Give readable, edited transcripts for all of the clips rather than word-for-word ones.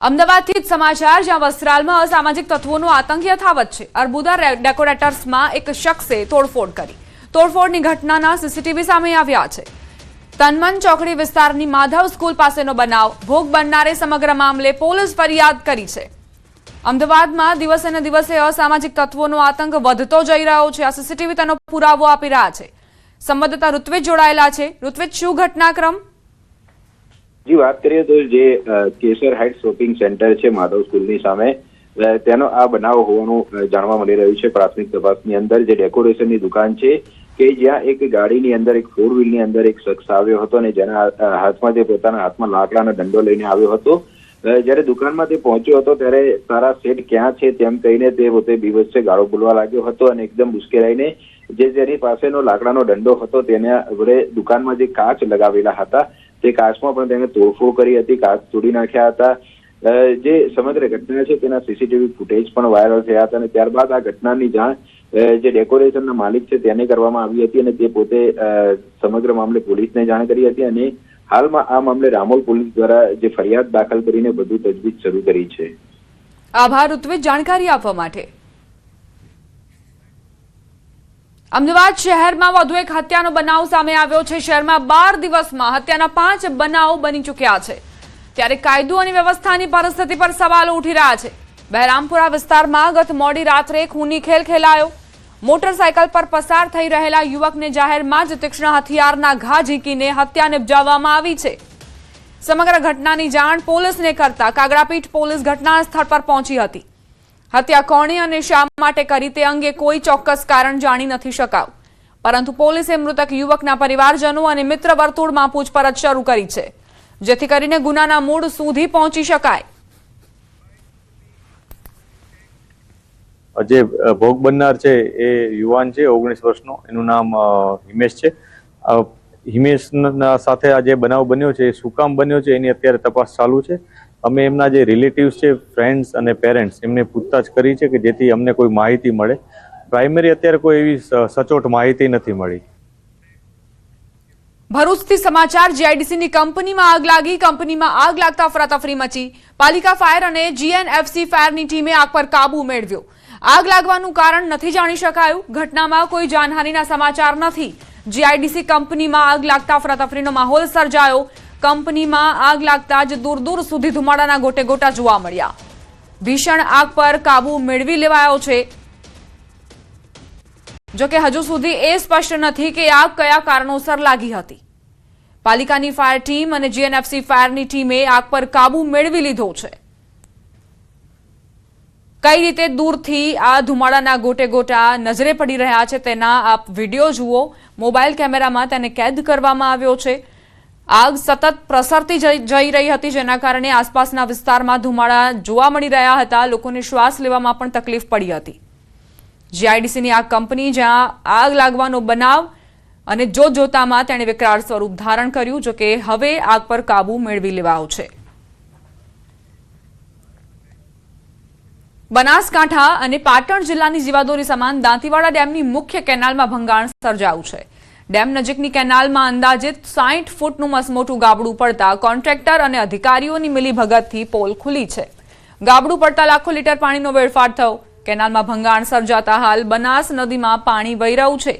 અમદાવાદથી જ સમાચાર, જ્યાં વસ્ત્રાલમાં અસામાજિક તત્વોનો આતંક યથાવત છે। અર્બુદા ડેકોરેટર્સમાં એક શખ્સે તોડફોડ કરી। તોડફોડની ઘટનાના સીસીટીવી સામે આવ્યા છે। તનમન ચોકડી વિસ્તારની માધવ સ્કૂલ પાસેનો બનાવ। ભોગ બનનારે સમગ્ર મામલે પોલીસ ફરિયાદ કરી છે। અમદાવાદમાં દિવસે ને દિવસે અસામાજિક તત્વોનો આતંક વધતો જઈ રહ્યો છે। આ સીસીટીવી તેનો પુરાવો આપી રહ્યા છે। સંવાદદાતા ઋત્વિજ જોડાયેલા છે। ઋત્વિજ, શું ઘટનાક્રમ? जी बात करिए तो जे केसर हाइट शॉपिंग सेंटर है माधव स्कूल सामे तेनो आ बनाव होवानुं जाणवा मळी रह्युं छे। प्राथमिक तपासनी अंदर जे डेकोरेशननी दुकान छे के ज्यां एक गाड़ीनी अंदर एक 4 व्हीलनी अंदर एक शख्स આવ્યો હતો અને જેના હાથમાં જે પોતાના હાથમાં લાકડાનો દંડો લઈને આવ્યો હતો। જ્યારે દુકાનમાં તે પહોંચ્યો હતો ત્યારે તારા સેટ ક્યાં છે તેમ કહીને તે પોતે બીવસે ગાળો બોલવા લાગ્યો હતો અને એકદમ ઉશ્કેરાઈને જે જેની પાસેનો લાકડાનો દંડો હતો તેને વડે દુકાનમાં જે કાચ લગાવેલા હતા તે કાચમાં પણ તેને તોડફોડ કરી હતી। કાચ તોડી નાખ્યા હતા। જે સમગ્ર ઘટના છે તેના સીસીટીવી ફૂટેજ પણ વાયરલ થયા હતા અને ત્યારબાદ આ ઘટનાની જાણ જે ડેકોરેશનના માલિક છે તેને કરવામાં આવી હતી અને તે પોતે સમગ્ર મામલે પોલીસને જાણ કરી હતી અને હાલમાં આ મામલે રામોલ પોલીસ દ્વારા જે ફરિયાદ દાખલ કરીને બધું તજવીજ શરૂ કરી છે। આભાર ઋત્વિજ, જાણકારી આપવા માટે। અમદાવાદ શહેરમાં વધુ એક હત્યાનો બનાવ સામે આવ્યો છે। શહેરમાં 12 દિવસમાં હત્યાના 5 બનાવો બની ચૂક્યા છે। ત્યારે કાયદો અને વ્યવસ્થાની પરિસ્થિતિ પર સવાલો ઉઠી રહ્યા છે। બહેરામપુરા વિસ્તારમાં ગત મોડી રાત્રે ખૂની ખેલ ખેલાયો। મોટરસાયકલ પર પસાર થઈ રહેલા યુવકને જાહેરમાં જ તીક્ષ્ણ હથિયારના ઘા ઝીકીને હત્યા નિપજાવવામાં આવી છે। સમગ્ર ઘટનાની જાણ પોલીસને કરતા કાગડાપીઠ પોલીસ ઘટના સ્થળ પર પહોંચી હતી। હત્યા કોણે અને શા માટે કરી તે અંગે કોઈ ચોક્કસ કારણ જાણી નથી શકાયું, પરંતુ પોલીસે મૃતક યુવકના પરિવારજનો અને મિત્ર વર્તુળમાં પૂછપરછ શરૂ કરી છે, જેથી કરીને ગુનાના મૂળ સુધી પહોંચી શકાય। જે ભોગ બનનાર છે એ યુવાન છે, 19 વર્ષનો, એનું નામ હિમેશ છે। હિમેશના સાથે આ જે બનાવ બન્યો છે એ શું કામ બન્યો છે એની અત્યારે તપાસ ચાલુ છે। અમે એમના જે રિલેટિવ્સ છે, ફ્રેન્ડ્સ અને પેરેન્ટ્સ, એમને પૂછતાછ કરી છે કે જેથી અમને કોઈ માહિતી મળે। પ્રાઇમરી અત્યારે કોઈ એવી સચોટ માહિતી નથી મળી। ભરૂચથી સમાચાર, જીઆઈડીસીની કંપનીમાં આગ લાગી। કંપનીમાં આગ લાગતા અફરાતફરી મચી। પાલિકા ફાયર અને જીએનએફસી ફાયરની ટીમે આગ પર કાબુ મેળવ્યો। આગ લાગવાનું કારણ નથી જાણી શકાયું। ઘટનામાં કોઈ જાનહાનિના સમાચાર નથી। જીઆઈડીસી કંપનીમાં આગ લાગતા અફરાતફરીનો માહોલ સર્જાયો। કંપનીમાં આગ લાગતા જ દૂર દૂર સુધી ધુમાડાના ગોટે ગોટા જોવા મળ્યા। ભીષણ આગ પર કાબુ મેળવી લેવાયો છે। જોકે હજુ સુધી એ સ્પષ્ટ નથી કે આગ કયા કારણોસર લાગી હતી। પાલિકાની ફાયર ટીમ અને જીએનએફસી ફાયરની ટીમે આગ પર કાબુ મેળવી લીધો છે। કઈ રીતે દૂરથી આ ધુમાડાના ગોટે ગોટા નજરે પડી રહ્યા છે તેના આપ વિડીયો જુઓ। મોબાઈલ કેમેરામાં તેને કેદ કરવામાં આવ્યો છે। આગ સતત પ્રસરતી જઈ રહી હતી, જેના કારણે આસપાસના વિસ્તારમાં ધુમાડા જોવા મળી રહ્યા હતા। લોકોને શ્વાસ લેવામાં પણ તકલીફ પડી હતી। જીઆઈડીસીની આ કંપની, જ્યાં આગ લાગવાનો બનાવ અને જોતજોતામાં તેણે વિકરાળ સ્વરૂપ ધારણ કર્યું। જોકે હવે આગ પર કાબુ મેળવી લેવાયો છે। બનાસકાંઠા અને પાટણ જિલ્લાની જીવાદોરી સમાન દાંતીવાડા ડેમની મુખ્ય કેનાલમાં ભંગાણ સર્જાયું છે। ડેમ નજીકની કેનાલમાં અંદાજિત 60 ફૂટનું મસમોટું ગાબડું પડતા કોન્ટ્રાક્ટર અને અધિકારીઓની મિલીભગતથી પોલ ખુલી છે। ગાબડું પડતા લાખો લીટર પાણીનો વેડફાટ થયો। કેનાલમાં ભંગાણ સર્જાતા હાલ બનાસ નદીમાં પાણી વહી રહ્યું છે।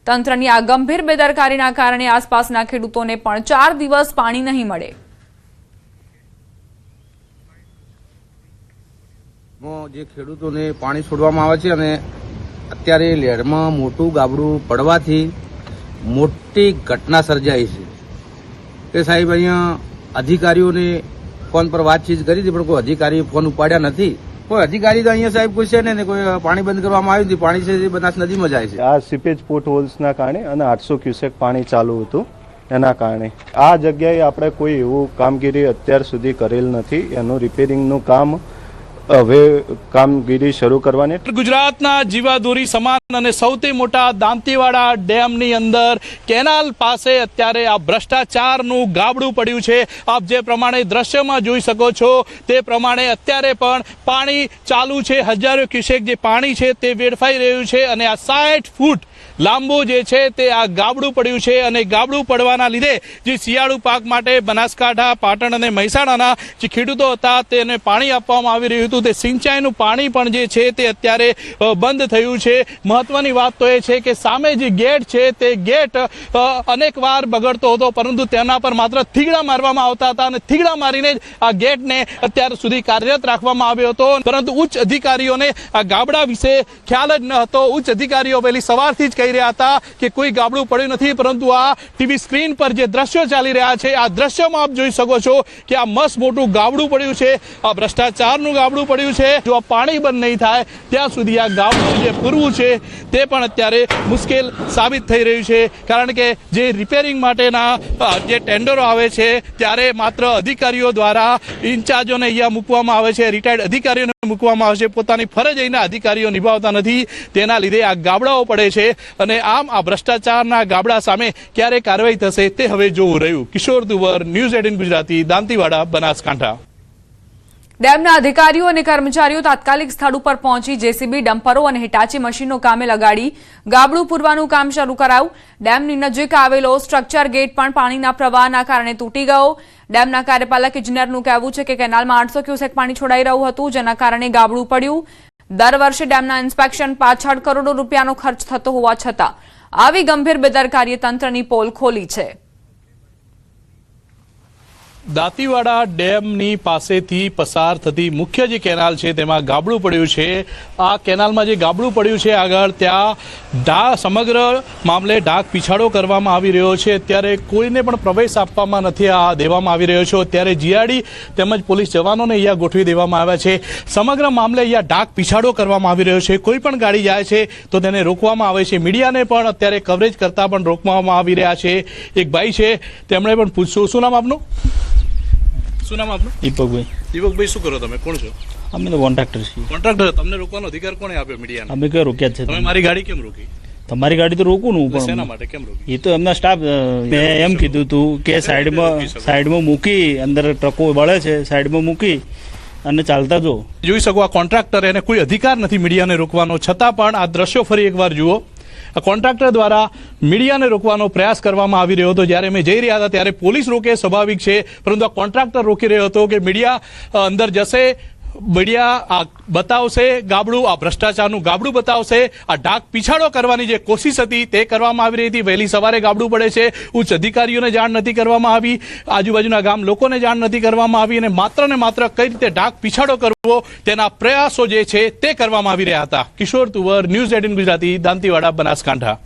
તંત્રની આ ગંભીર બેદરકારીના કારણે આસપાસના ખેડૂતોને પણ 4 દિવસ પાણી નહીં મળે। જે ખેડૂતોને પાણી છોડવામાં આવે છે અને અત્યારે લહેરમાં મોટું ગાબડું પડવાથી મોટી ઘટના સર્જાઈ છે। કે સાહેબ અહીંયા અધિકારીઓને ફોન પર વાતચીત કરી હતી, પણ કોઈ અધિકારી ફોન ઉપાડ્યા નથી। કોઈ અધિકારી તો અહીંયા સાહેબ કોઈ છે ને કોઈ પાણી બંધ કરવામાં આવ્યું નથી। પાણી છે એ બનાસ નદીમાં જાય છે। આ સીપેજ પોર્ટ હોલ્સના કારણે અને 800 ક્યુસેક પાણી ચાલુ હતું એના કારણે આ જગ્યાએ આપણે કોઈ એવું કામગીરી અત્યાર સુધી કરેલ નથી। એનું રિપેરિંગનું કામ હવે કામગીરી શરૂ કરવાની। ગુજરાતના જીવાદોરી સમાન અને સૌથી મોટા દાંતીવાડા ડેમની અંદર કેનાલ પાસે અત્યારે આ ભ્રષ્ટાચારનું ગાબડું પડ્યું છે। આપ જે પ્રમાણે દ્રશ્યમાં જોઈ શકો છો તે પ્રમાણે અત્યારે પણ પાણી ચાલુ છે। હજારો ક્યુસેક જે પાણી છે તે વેડફાઈ રહ્યું છે અને આ 60 ફૂટ લાંબુ જે છે તે આ ગાબડું પડ્યું છે અને ગાબડું પડવાના લીધે જે શિયાળુ પાક માટે બનાસકાંઠા, પાટણ અને મહેસાણાના જે ખેડૂતો હતા તેને પાણી આપવામાં આવી રહ્યું હતું, તે સિંચાઈનું પાણી પણ જે છે તે અત્યારે બંધ થયું છે. મહત્વની વાત તો એ છે કે સામે જે ગેટ છે તે ગેટ અનેક વાર બગડતો હતો, પરંતુ તેના પર માત્ર થીગડા મારવામાં આવતા હતા અને થીગડા મારીને જ આ ગેટને અત્યાર સુધી કાર્યરત રાખવામાં આવ્યો હતો. પરંતુ ઉચ્ચ અધિકારીઓને આ ગાબડા વિશે ખ્યાલ જ ન હતો. ઉચ્ચ અધિકારીઓ વહેલી સવારથી જ કહી રહ્યા હતા કે કોઈ ગાબડું પડ્યું નથી, પરંતુ આ ટીવી સ્ક્રીન પર જે દ્રશ્યો ચાલી રહ્યા છે આ દ્રશ્યોમાં આપ જોઈ શકો છો કે આ મસ્ત મોટું ગાબડું પડ્યું છે. આ ભ્રષ્ટાચારનું ગાબડું પડ્યું છે. જો આ પાણી બંધ નહીં થાય ત્યાં સુધી આ ગાબડું જે પૂરવું છે તે પણ અત્યારે મુશ્કેલ સાબિત થઈ રહ્યું છે, કારણ કે જે રિપેરિંગ માટેના જે ટેન્ડરો આવે છે ત્યારે માત્ર અધિકારીઓ દ્વારા ઇન્ચાર્જોને અહીંયા મૂકવામાં આવે છે, રિટાયર્ડ અધિકારીઓને મૂકવામાં આવે છે. પોતાની ફરજ અહીંના અધિકારીઓ નિભાવતા નથી, તેના લીધે આ ગાબડાઓ પડે છે. અને આમ આ ભ્રષ્ટાચારના ગાબડા સામે ક્યારે કાર્યવાહી થશે તે હવે જોવું રહ્યું. કિશોર દુવર, ન્યૂઝ 18 ગુજરાતી, દાંતીવાડા, બનાસકાંઠા. ડેમના અધિકારીઓ અને કર્મચારીઓ તાત્કાલિક સ્થળ ઉપર પહોંચી જેસીબી, ડમ્પરો અને હિટાચી મશીનો કામે લગાડી ગાબડું પૂરવાનું કામ શરૂ કરાયું. ડેમની નજીક આવેલો સ્ટ્રક્ચર ગેટ પણ પાણીના પ્રવાહના કારણે તૂટી ગયો. ડેમના કાર્યપાલક ઇજનેરનું કહેવું છે કે કેનાલમાં 800 ક્યુસેક પાણી છોડાઈ રહ્યું હતું, જેના કારણે ગાબડું પડ્યું. દર વર્ષે ડેમના ઇન્સ્પેક્શન પાછળ કરોડો રૂપિયાનો ખર્ચ થતો હોવા છતાં આવી ગંભીર બેદરકારીએ તંત્રની પોલ ખોલી છે. દાંતીવાડા ડેમની પાસેથી પસાર થતી મુખ્ય જે કેનાલ છે તેમાં ગાબડું પડ્યું છે. આ કેનાલમાં જે ગાબડું પડ્યું છે આગળ ત્યાં સમગ્ર મામલે ઢાક પીછાડો કરવામાં આવી રહ્યો છે. અત્યારે કોઈને પણ પ્રવેશ આપવામાં નથી દેવામાં આવી રહ્યો છે. અત્યારે જીઆરડી તેમજ પોલીસ જવાનોને અહીંયા ગોઠવી દેવામાં આવ્યા છે. સમગ્ર મામલે અહીંયા ઢાક પીછાડો કરવામાં આવી રહ્યો છે. કોઈ પણ ગાડી જાય છે તો તેને રોકવામાં આવે છે. મીડિયાને પણ અત્યારે કવરેજ કરતા પણ રોકવામાં આવી રહ્યા છે. એક ભાઈ છે તેમણે પણ પૂછશું, શું નામ આપનું? શું નામ આપનું? દીપકભાઈ. દીપકભાઈ, શું કરો તમે? કોણ છો? અમે તો કોન્ટ્રાક્ટર છીએ. કોન્ટ્રાક્ટર. તમને રોકવાનો અધિકાર કોણે આપ્યો મીડિયાને? અમે કઈ રોક્યા છે? તમે મારી ગાડી કેમ રોકી? તમારી ગાડી તો રોકું ને શેના પણ માટે કેમ રોકી? એ તો એમના સ્ટાફ મેં એમ કીધું હતું કે સાઈડમાં મૂકી, અંદર ટ્રકો વળે છે, સાઈડમાં મૂકી અને ચાલતા જો. જોઈ શકો આ કોન્ટ્રાક્ટર, એને કોઈ અધિકાર નથી મીડિયાને રોકવાનો, છતાં પણ આ દ્રશ્યો ફરી એકવાર જુઓ. આ કોન્ટ્રાક્ટર દ્વારા મીડિયાને રોકવાનો પ્રયાસ કરવામાં આવી રહ્યો હતો. જ્યારે અમે જઈ રહ્યા હતા ત્યારે પોલીસ રોકે, સ્વાભાવિક છે, પરંતુ આ કોન્ટ્રાક્ટર રોકી રહ્યો હતો કે મીડિયા અંદર જશે, મીડિયા આ બતાવશે ગાબડું, આ ભ્રષ્ટાચારનું ગાબડું બતાવશે. આ ઢાક પીછાડો કરવાની જે કોશિશ હતી તે કરવામાં આવી રહી હતી. વહેલી સવારે ગાબડું પડે છે, ઉચ્ચ અધિકારીઓને જાણ નથી કરવામાં આવી, આજુબાજુના ગામ લોકોને જાણ નથી કરવામાં આવી, અને માત્ર કઈ રીતે ઢાક પીછાડો કરવો તેના પ્રયાસો જે છે તે કરવામાં આવી રહ્યા હતા. કિશોર તુવર, ન્યૂઝ 18 ગુજરાતી, દાંતીવાડા, બનાસકાંઠા.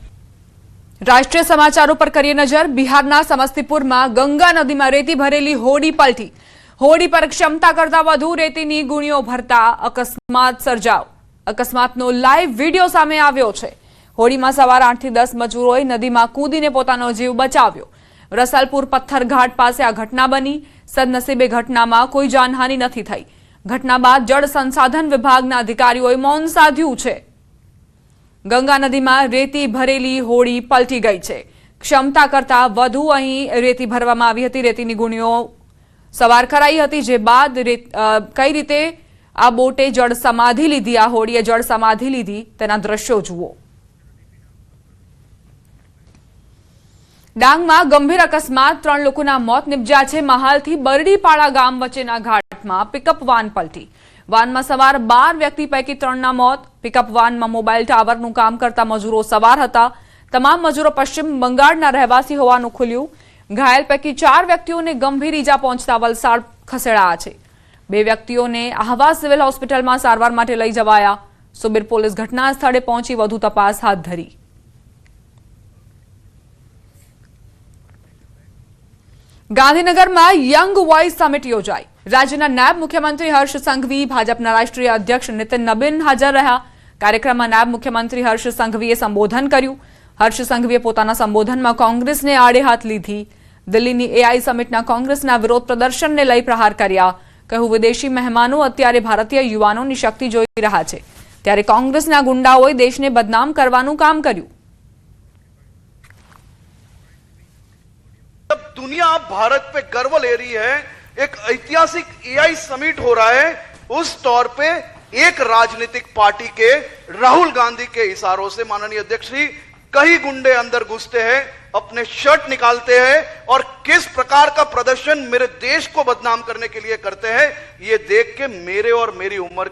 રાષ્ટ્રીય સમાચારો પર કરીએ નજર. બિહારના સમસ્તીપુરમાં ગંગા નદીમાં રેતી ભરેલી હોડી પલટી. હોડી પર ક્ષમતા કરતા વધુ રેતીની ગુણીઓ ભરતા અકસ્માત સર્જાયો. અકસ્માતનો લાઈવ વિડીયો સામે આવ્યો છે. હોડીમાં સવાર 8 થી 10 મજૂરોએ નદીમાં કૂદીને પોતાનો જીવ બચાવ્યો. રસલપુર પથ્થરઘાટ પાસે આ ઘટના બની. સદનસીબે ઘટનામાં કોઈ જાનહાનિ નથી થઈ. ઘટના બાદ જળ સંસાધન વિભાગના અધિકારીઓએ મૌન સાધ્યું છે. ગંગા નદીમાં રેતી ભરેલી હોડી પલટી ગઈ છે. ક્ષમતા કરતા વધુ અહીં રેતી ભરવામાં આવી હતી. રેતીની ગુણીઓ સવાર કરાઈ હતી, જે બાદ કઈ રીતે આ બોટે જળ સમાધિ લીધી, આ હોડીએ જળ સમાધિ લીધી તેના દ્રશ્યો જુઓ. ડાંગમાં ગંભીર અકસ્માત, 3 લોકોના મોત નિપજ્યા છે. મહાલથી બરડીપાડા ગામ વચ્ચેના ઘાટમાં પિકઅપ વાન પલટી. વાનમાં સવાર 12 વ્યક્તિ પૈકી 3ના મોત. પિકઅપ વાનમાં મોબાઈલ ટાવરનું કામ કરતા મજૂરો સવાર હતા. તમામ મજૂરો પશ્ચિમ બંગાળના રહેવાસી હોવાનું ખુલ્યું. ઘાયલ પૈકી 4 વ્યક્તિઓને ગંભીર ઈજા પહોંચતા વલસાડ ખસેડાયા છે. 2 વ્યક્તિઓને આહવા સિવિલ હોસ્પિટલમાં સારવાર માટે લઈ જવાયા. સુબીર પોલીસ ઘટના સ્થળે પહોંચી વધુ તપાસ હાથ ધરી. ગાંધીનગરમાં યંગ વોઇસ સમિટ યોજાઈ. રાજ્યના નાયબ મુખ્યમંત્રી હર્ષ સંઘવી, ભાજપના રાષ્ટ્રીય અધ્યક્ષ નીતિન નબીન હાજર રહ્યા. કાર્યક્રમમાં નાયબ મુખ્યમંત્રી હર્ષ સંઘવીએ સંબોધન કર્યું. હર્ષ સંઘવીએ પોતાના સંબોધનમાં કોંગ્રેસને આડે હાથ લીધી. દિલ્હીની એઆઈ સમિટના કોંગ્રેસના વિરોધ પ્રદર્શનને લઈ પ્રહાર કર્યા. કહ્યું, વિદેશી મહેમાનો અત્યારે ભારતીય યુવાનોની શક્તિ જોઈ રહ્યા છે, ત્યારે કોંગ્રેસના ગુંડાઓએ દેશને બદનામ કરવાનું કામ કર્યું. दुनिया भारत पे गर्व ले रही है, एक ऐतिहासिक एआई समिट हो रहा है, उस तौर पे एक राजनीतिक पार्टी के राहुल गांधी के इशारों से माननीय अध्यक्ष श्री कई गुंडे अंदर घुसते हैं, अपने शर्ट निकालते हैं और किस प्रकार का प्रदर्शन मेरे देश को बदनाम करने के लिए करते हैं, ये देख के मेरे और मेरी उम्र